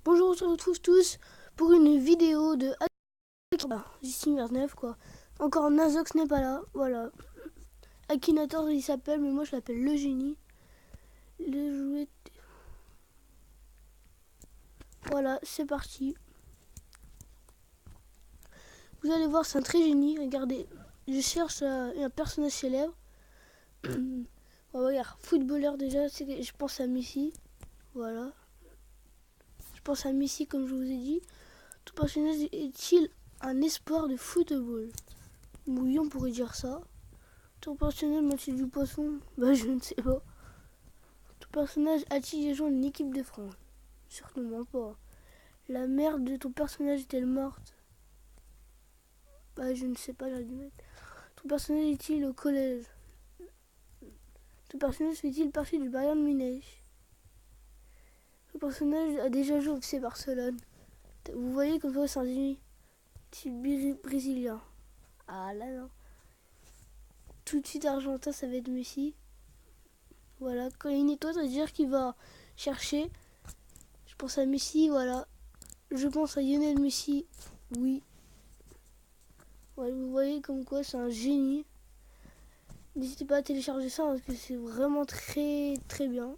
Bonjour, on se retrouve tous pour une vidéo de Akinator 9 quoi. Encore Nazox n'est pas là, voilà. Akinator il s'appelle, mais moi je l'appelle le génie. Le jouet. Voilà, c'est parti. Vous allez voir, c'est un très génie. Regardez, je cherche un personnage célèbre. Regarde, footballeur déjà, je pense à Messi. Voilà. Je pense à Messi comme je vous ai dit. Tout personnage est-il un espoir de football? Oui, on pourrait dire ça. Ton personnage m'a-t-il du poisson? Bah je ne sais pas. Ton personnage a-t-il rejoint une équipe de France? Certainement pas. La mère de ton personnage est-elle morte? Bah je ne sais pas, j'ai dû mettre. Ton personnage est-il au collège? Ton personnage fait-il partie du Bayern Munich? Ton personnage a déjà joué au FC Barcelone. Vous voyez comme ça c'est un génie. Est-il brésilien? Ah là non. Tout de suite argentin, ça va être Messi. Voilà, quand il nettoie, ça veut dire qu'il va chercher. Je pense à Messi, voilà. Je pense à Lionel Messi, oui. Ouais, vous voyez comme quoi c'est un génie. N'hésitez pas à télécharger ça parce que c'est vraiment très très bien.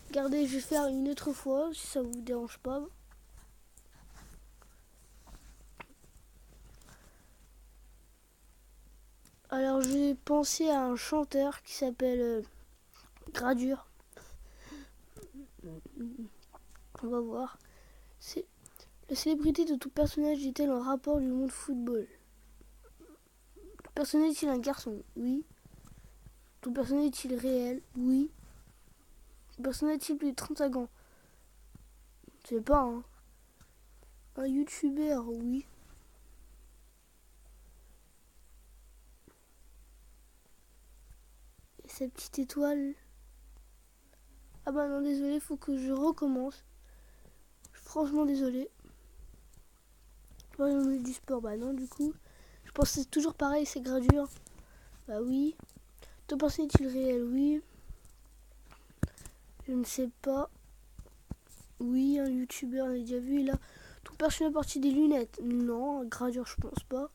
Regardez, je vais faire une autre fois si ça vous dérange pas. Alors je vais penser à un chanteur qui s'appelle Gradure. On va voir. C'est la célébrité de tout personnage est-elle en rapport du monde football? Ton personnage est-il un garçon? Oui. Ton personnage est-il réel? Oui. Ton personnage est-il plus de 35 ans? Je sais pas, hein. Un youtubeur, oui. Et cette petite étoile. Ah bah non, désolé, faut que je recommence. Je suis franchement désolé. Moi, du sport, bah non, du coup. Je pense que c'est toujours pareil, c'est Gradure. Bah oui. Ton personnage est-il réel? Oui. Je ne sais pas. Oui, un youtubeur, on a déjà vu. Là, ton personnage porte des lunettes? Non, Gradure, je pense pas.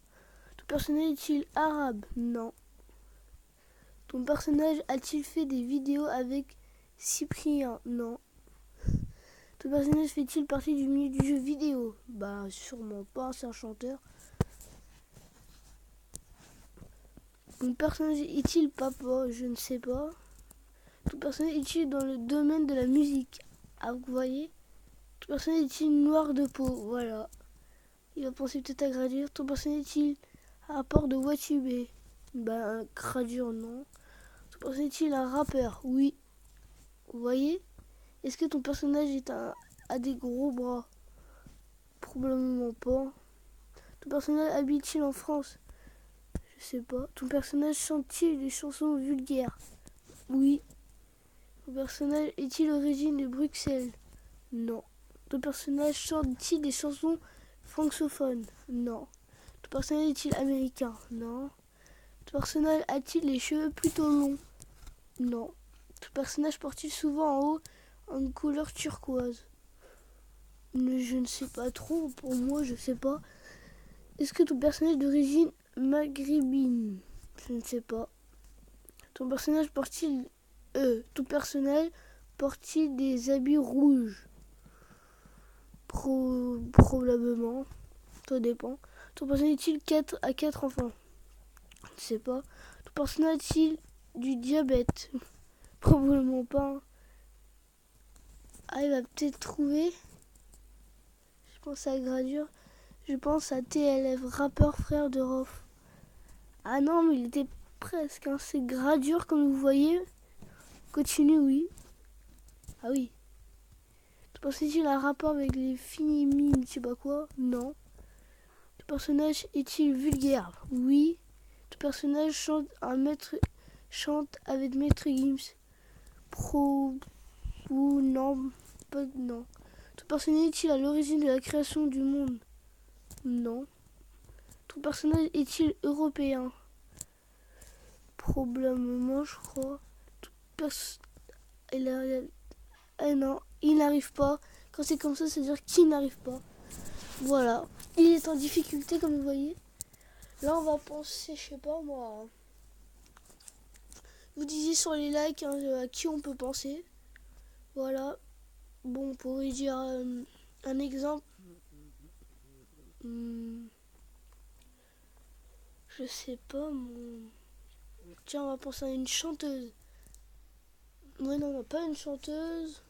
Ton personnage est-il arabe? Non. Ton personnage a-t-il fait des vidéos avec Cyprien? Non. Ton personnage fait-il partie du milieu du jeu vidéo? Bah sûrement pas, c'est un chanteur. Ton personnage est-il papa? Je ne sais pas. Ton personnage est-il dans le domaine de la musique? Ah vous voyez? Ton personnage est-il noir de peau? Voilà. Il va penser peut-être à Gradure. Ton personnage est-il à rapport de Watubé? Bah Gradure non. Ton personnage est-il un rappeur? Oui. Vous voyez? Est-ce que ton personnage a des gros bras? Probablement pas. Ton personnage habite-t-il en France? Je sais pas. Ton personnage chante-t-il des chansons vulgaires? Oui. Ton personnage est-il origine de Bruxelles? Non. Ton personnage chante-t-il des chansons francophones? Non. Ton personnage est-il américain? Non. Ton personnage a-t-il les cheveux plutôt longs? Non. Ton personnage porte-t-il souvent en haut en couleur turquoise? Je ne sais pas trop. Pour moi, je sais pas. Est-ce que ton personnage est d'origine maghrébine? Je ne sais pas. Ton personnage porte-t-il des habits rouges? Probablement. Ça dépend. Ton personnage est-il à 4 enfants? Je ne sais pas. Ton personnage est-il du diabète? Probablement pas. Ah, il va peut-être trouver. Je pense à Gradure. Je pense à TLF, rappeur frère de Rof. Ah non, mais il était presque. Hein. C'est Gradure, comme vous voyez. Continue, oui. Ah oui. Pensez-t-il à un rapport avec les Finimimes, je sais pas quoi? Non. Le personnage est-il vulgaire? Oui. Le personnage chante avec Maître Gims? Pro ou non? Pas non. Ton personnage est-il à l'origine de la création du monde? Non. Ton personnage est-il européen? Probablement, je crois. Il non, il n'arrive pas. Quand c'est comme ça, c'est-à-dire qu'il n'arrive pas. Voilà. Il est en difficulté, comme vous voyez. Là, on va penser, je sais pas moi. Vous disiez sur les likes à qui on peut penser. Voilà. Bon, on pourrait dire un exemple. Je sais pas, tiens, on va penser à une chanteuse. Ouais, non, pas une chanteuse.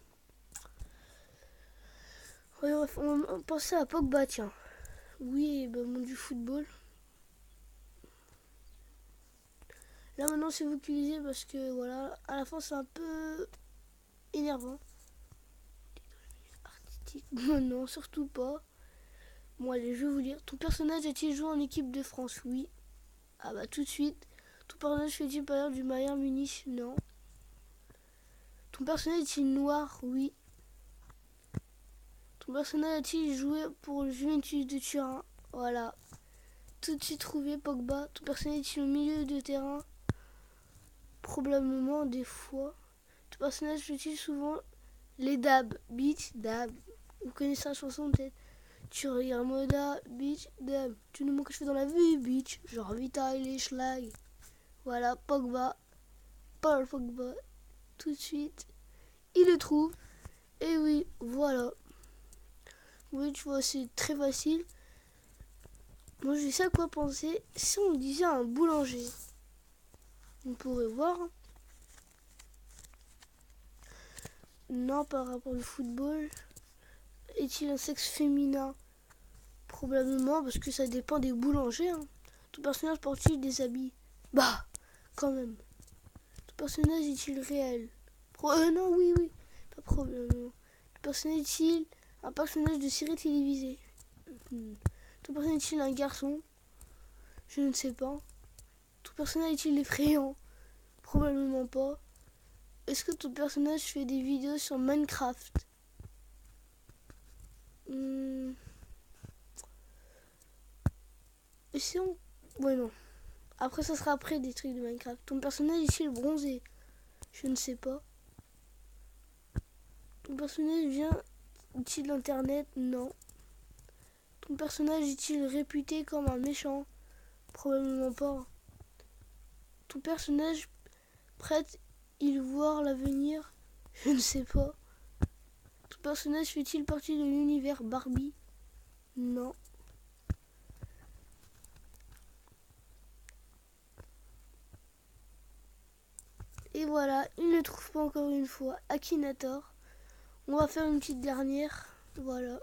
Ouais, on va penser à Pogba, tiens. Oui, bah, du football. Là, maintenant, c'est vous qui lisez parce que, voilà, à la fin, c'est un peu énervant. Artistique. Non, surtout pas. Bon, allez, je vais vous lire. Ton personnage a-t-il joué en équipe de France? Oui. Ah bah, tout de suite. Ton personnage fait-il parler du Bayern Munich? Non. Ton personnage est-il noir? Oui. Ton personnage a-t-il joué pour le Juventus de Turin? Voilà. Tout de suite trouvé, Pogba. Ton personnage est-il au milieu de terrain? Probablement, des fois. Ton personnage fait-il souvent les dabs? Beach, dab. Vous connaissez la chanson peut-être? Tu regardes Moda, beach, dab. Tu nous montres que je fais dans la vie, beach. Genre Vitaly les Schlag. Voilà, Pogba. Paul Pogba. Tout de suite. Il le trouve. Et oui, voilà. Oui, tu vois, c'est très facile. Moi, je sais à quoi penser. Si on disait un boulanger, on pourrait voir. Non, par rapport au football. Est-il un sexe féminin? Probablement, parce que ça dépend des boulangers. Hein. Ton personnage porte-t-il des habits? Bah, quand même. Ton personnage est-il réel? Non, oui, pas probablement. Ton personnage est-il un personnage de série télévisée? Ton personnage est-il un garçon? Je ne sais pas. Ton personnage est-il effrayant? Probablement pas. Est-ce que ton personnage fait des vidéos sur Minecraft? Et si on... Ouais, non. Après, ça sera après des trucs de Minecraft. Ton personnage est-il bronzé? Je ne sais pas. Ton personnage vient-il d'Internet? Non. Ton personnage est-il réputé comme un méchant? Probablement pas. Ton personnage prête-il voir l'avenir? Je ne sais pas. Ton personnage fait-il partie de l'univers Barbie? Non. Et voilà, il ne trouve pas encore une fois Akinator. On va faire une petite dernière. Voilà.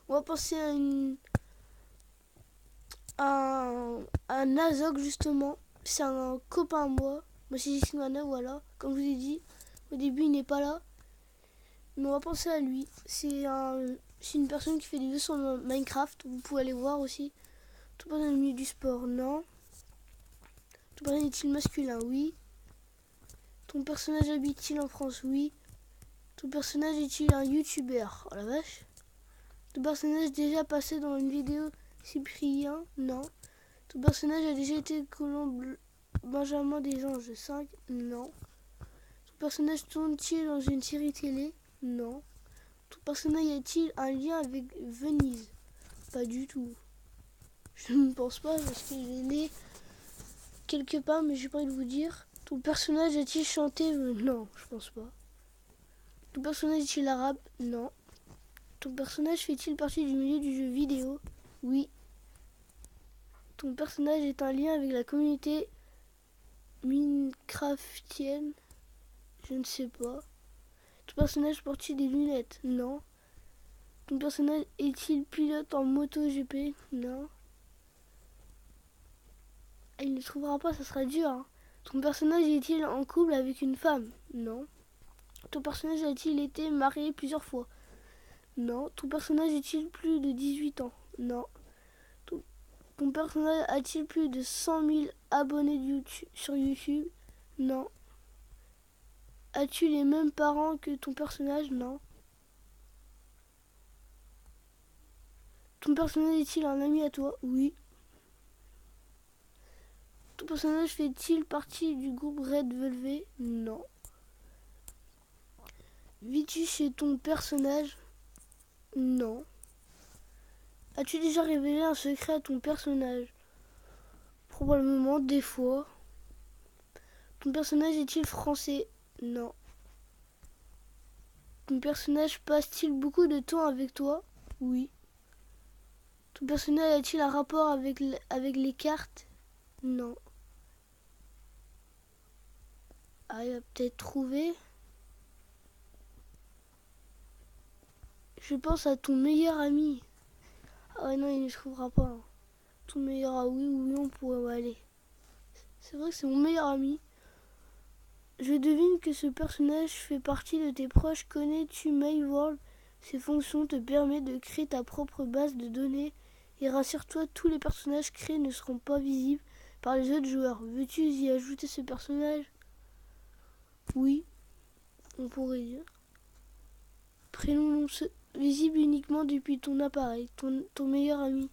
On va penser à un Azog justement. C'est un copain à moi. Moi c'est Jismana, voilà. Comme je vous ai dit, au début il n'est pas là. Mais on va penser à lui. C'est une personne qui fait des vidéos sur Minecraft. Vous pouvez aller voir aussi. Tout le monde dans le milieu du sport, non. Ton personnage est-il masculin? Oui. Ton personnage habite-t-il en France? Oui. Ton personnage est-il un youtubeur? Oh la vache. Ton personnage déjà passé dans une vidéo Cyprien? Non. Ton personnage a déjà été colon Benjamin des Anges 5? Non. Ton personnage tourne-t-il dans une série télé? Non. Ton personnage a-t-il un lien avec Venise? Pas du tout. Je ne pense pas parce qu'il est né quelque part, mais j'ai pas envie de vous dire. Ton personnage a-t-il chanté? Non, je pense pas. Ton personnage est-il arabe? Non. Ton personnage fait-il partie du milieu du jeu vidéo? Oui. Ton personnage est un lien avec la communauté Minecraftienne? Je ne sais pas. Ton personnage porte-t-il des lunettes? Non. Ton personnage est-il pilote en MotoGP? Non. Il ne trouvera pas, ça sera dur. Hein. Ton personnage est-il en couple avec une femme? Non. Ton personnage a-t-il été marié plusieurs fois? Non. Ton personnage est-il plus de 18 ans? Non. Ton personnage a-t-il plus de 100 000 abonnés sur YouTube? Non. As-tu les mêmes parents que ton personnage? Non. Ton personnage est-il un ami à toi? Oui. Ton personnage fait-il partie du groupe Red Velvet? Non. Vis-tu chez ton personnage? Non. As-tu déjà révélé un secret à ton personnage? Probablement des fois. Ton personnage est-il français? Non. Ton personnage passe-t-il beaucoup de temps avec toi? Oui. Ton personnage a-t-il un rapport avec les cartes? Non. Ah, il va peut-être trouver. Je pense à ton meilleur ami. Ah ouais, non, il ne trouvera pas. Ton meilleur ami, oui, on pourrait aller. C'est vrai que c'est mon meilleur ami. Je devine que ce personnage fait partie de tes proches. Connais-tu MyWorld? Ses fonctions te permettent de créer ta propre base de données. Et rassure-toi, tous les personnages créés ne seront pas visibles par les autres joueurs. Veux-tu y ajouter ce personnage? Oui, on pourrait dire. Prénom visible uniquement depuis ton appareil. Ton meilleur ami.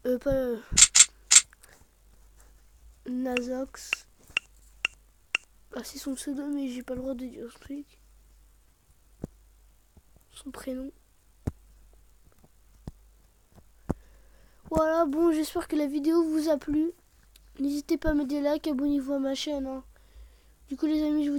Pas... Nazox. Ah, c'est son pseudo, mais j'ai pas le droit de dire ce truc. Son prénom. Voilà, bon, j'espère que la vidéo vous a plu. N'hésitez pas à mettre des likes, abonnez-vous à ma chaîne. Hein. Du coup, les amis, je vous